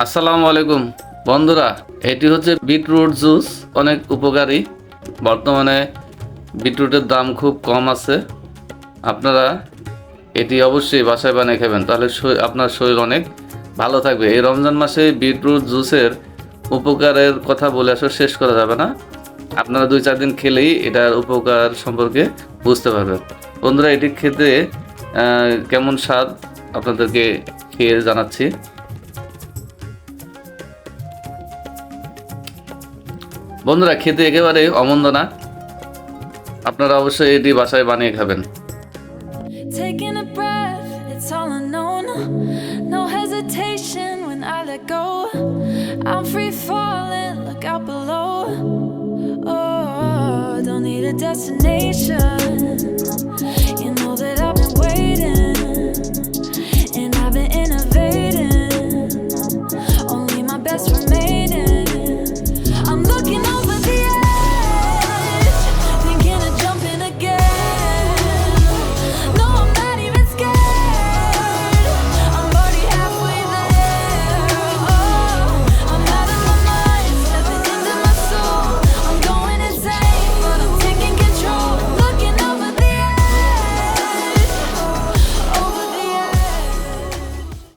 আসসালামু আলাইকুম বন্ধুরা, এটি হচ্ছে বিটরুট জুস। অনেক উপকারী। বর্তমানে বিটরুটের দাম খুব কম আছে। আপনারা এটি অবশ্যই বাসায় বানিয়ে খাবেন, তাহলে আপনার শরীর অনেক ভালো থাকবে। এই রমজান মাসে বিটরুট জুসের উপকারের কথা বলে আসলে শেষ করা যাবে না। আপনারা 2-4 দিন খেলেই এটার উপকার সম্পর্কে বুঝতে পারবেন। বন্ধুরা, এটি খেতে কেমন স্বাদ আপনাদেরকে খেয়ে জানাচ্ছি। বন্ধুরা, খেতে একেবারে অমন্দ না। আপনারা অবশ্যই এটি বাসায় বানিয়ে খাবেন। Taking a breath, it's all unknown. No hesitation when I let go. I'm free falling, look out below. Oh, don't need a destination.